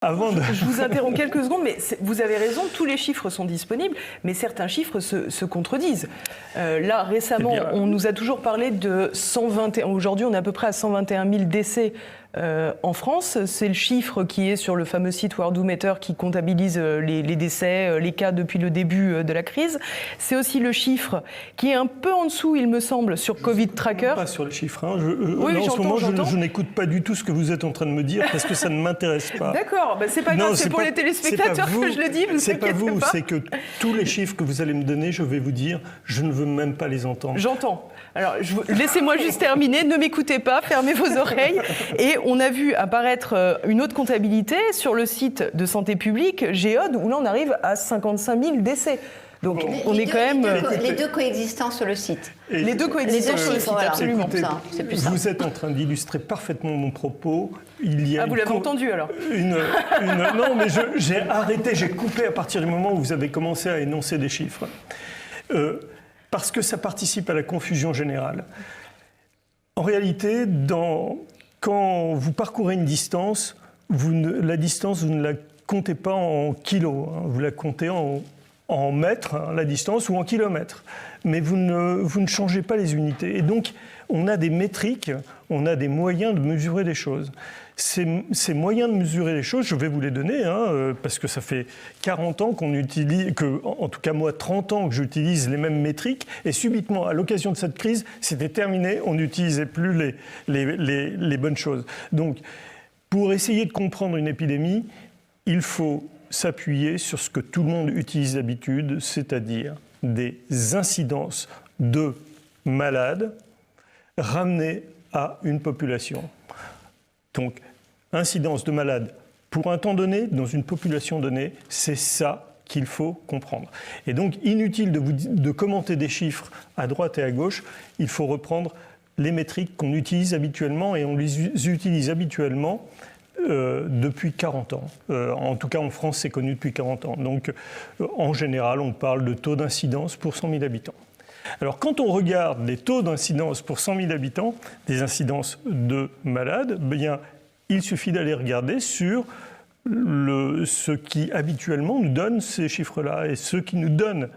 Je vous interromps quelques secondes, mais vous avez raison, tous les chiffres sont disponibles, mais certains chiffres se contredisent. Là, récemment, on nous a toujours parlé de 121... Aujourd'hui, on est à peu près à 121 000 décès en France. C'est le chiffre qui est sur le fameux site Worldometer qui comptabilise les décès, les cas depuis le début de la crise. C'est aussi le chiffre qui est un peu en dessous, il me semble, sur Covid Tracker. Pas sur les chiffres. Hein. En ce moment, je n'écoute pas du tout ce que vous êtes en train de me dire parce que ça ne m'intéresse pas. D'accord, ben c'est pas grave, c'est pour les téléspectateurs que je le dis. C'est pas vous, c'est que tous les chiffres que vous allez me donner, je vais vous dire, je ne veux même pas les entendre. J'entends. Alors, laissez-moi juste terminer, ne m'écoutez pas, fermez vos oreilles. Et on a vu apparaître une autre comptabilité sur le site de Santé publique, Géode, où là on arrive à 55 000 décès. Donc on est quand même... Les deux coexistants sur le site. Les deux coexistants sur le site, absolument. Écoutez, vous êtes en train d'illustrer parfaitement mon propos. Vous l'avez entendu alors Non, mais j'ai arrêté, j'ai coupé à partir du moment où vous avez commencé à énoncer des chiffres. Parce que ça participe à la confusion générale. En réalité, quand vous parcourez une distance, la distance, vous ne la comptez pas en kilos, hein, vous la comptez en mètres, hein, la distance, ou en kilomètres. Mais vous ne changez pas les unités. Et donc, on a des métriques, on a des moyens de mesurer les choses. Ces moyens de mesurer les choses, je vais vous les donner, hein, parce que ça fait 40 ans qu'on utilise, en tout cas moi 30 ans que j'utilise les mêmes métriques, et subitement, à l'occasion de cette crise, c'était terminé, on n'utilisait plus les bonnes choses. Donc, pour essayer de comprendre une épidémie, il faut s'appuyer sur ce que tout le monde utilise d'habitude, c'est-à-dire des incidences de malades ramenées à une population. Donc, incidence de malades pour un temps donné, dans une population donnée, c'est ça qu'il faut comprendre. Et donc, inutile de commenter des chiffres à droite et à gauche, il faut reprendre les métriques qu'on utilise habituellement, et on les utilise habituellement depuis 40 ans. En tout cas, en France, c'est connu depuis 40 ans. Donc, en général, on parle de taux d'incidence pour 100 000 habitants. Alors, quand on regarde les taux d'incidence pour 100 000 habitants, des incidences de malades, bien, il suffit d'aller regarder sur ce qui habituellement nous donne ces chiffres-là. Et ce qui nous donne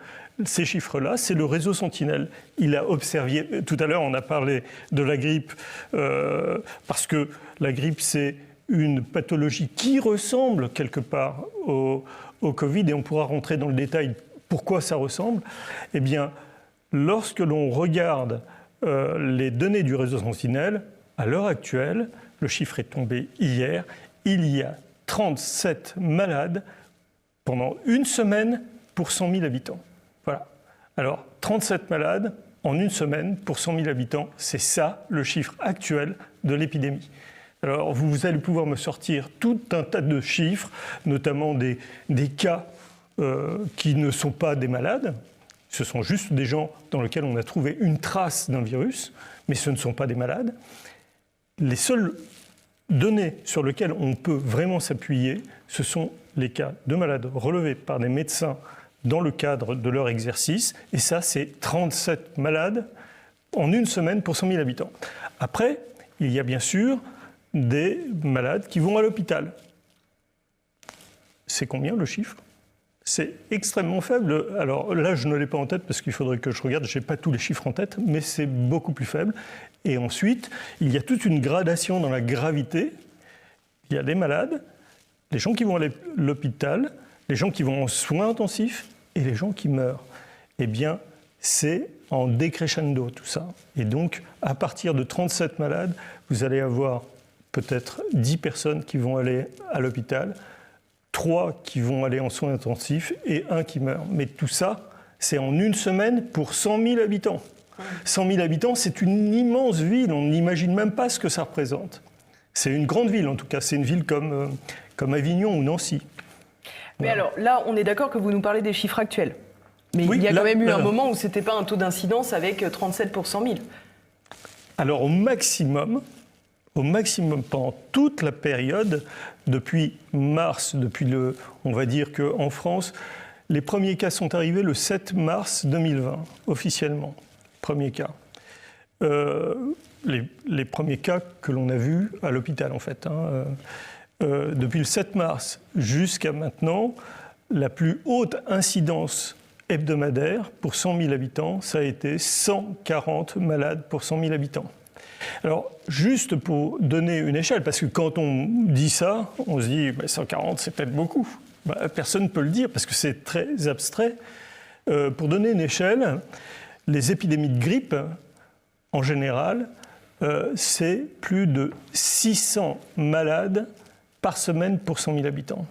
ces chiffres-là, c'est le réseau Sentinelle. Il a observé, tout à l'heure, on a parlé de la grippe, parce que la grippe, c'est une pathologie qui ressemble quelque part au Covid, et on pourra rentrer dans le détail pourquoi ça ressemble. Eh bien, lorsque l'on regarde les données du réseau Sentinelle, à l'heure actuelle, le chiffre est tombé hier, il y a 37 malades pendant une semaine pour 100 000 habitants. Voilà. Alors, 37 malades en une semaine pour 100 000 habitants, c'est ça le chiffre actuel de l'épidémie. Alors, vous allez pouvoir me sortir tout un tas de chiffres, notamment des cas qui ne sont pas des malades. Ce sont juste des gens dans lesquels on a trouvé une trace d'un virus, mais ce ne sont pas des malades. Les seules données sur lesquelles on peut vraiment s'appuyer, ce sont les cas de malades relevés par des médecins dans le cadre de leur exercice. Et ça, c'est 37 malades en une semaine pour 100 000 habitants. Après, il y a bien sûr des malades qui vont à l'hôpital. C'est combien le chiffre ? C'est extrêmement faible. Alors là, je ne l'ai pas en tête parce qu'il faudrait que je regarde. Je n'ai pas tous les chiffres en tête, mais c'est beaucoup plus faible. Et ensuite, il y a toute une gradation dans la gravité. Il y a des malades, les gens qui vont à l'hôpital, les gens qui vont en soins intensifs et les gens qui meurent. Eh bien, c'est en décrescendo tout ça. Et donc, à partir de 37 malades, vous allez avoir peut-être 10 personnes qui vont aller à l'hôpital, 3 qui vont aller en soins intensifs et 1 qui meurt. Mais tout ça, c'est en une semaine pour 100 000 habitants. 100 000 habitants, c'est une immense ville. On n'imagine même pas ce que ça représente. C'est une grande ville, en tout cas. C'est une ville comme Avignon ou Nancy. Mais Voilà. alors, là, on est d'accord que vous nous parlez des chiffres actuels. Mais oui, il y a quand même eu un moment où ce n'était pas un taux d'incidence avec 37 pour 100 000. Alors, au maximum, pendant toute la période, depuis mars, on va dire qu'en France, les premiers cas sont arrivés le 7 mars 2020, officiellement. Premiers cas. Les premiers cas que l'on a vus à l'hôpital, en fait. depuis le 7 mars jusqu'à maintenant, la plus haute incidence hebdomadaire pour 100 000 habitants, ça a été 140 malades pour 100 000 habitants. Alors, juste pour donner une échelle, parce que quand on dit ça, on se dit 140, c'est peut-être beaucoup. Personne ne peut le dire parce que c'est très abstrait. Pour donner une échelle, les épidémies de grippe, en général, c'est plus de 600 malades par semaine pour 100 000 habitants.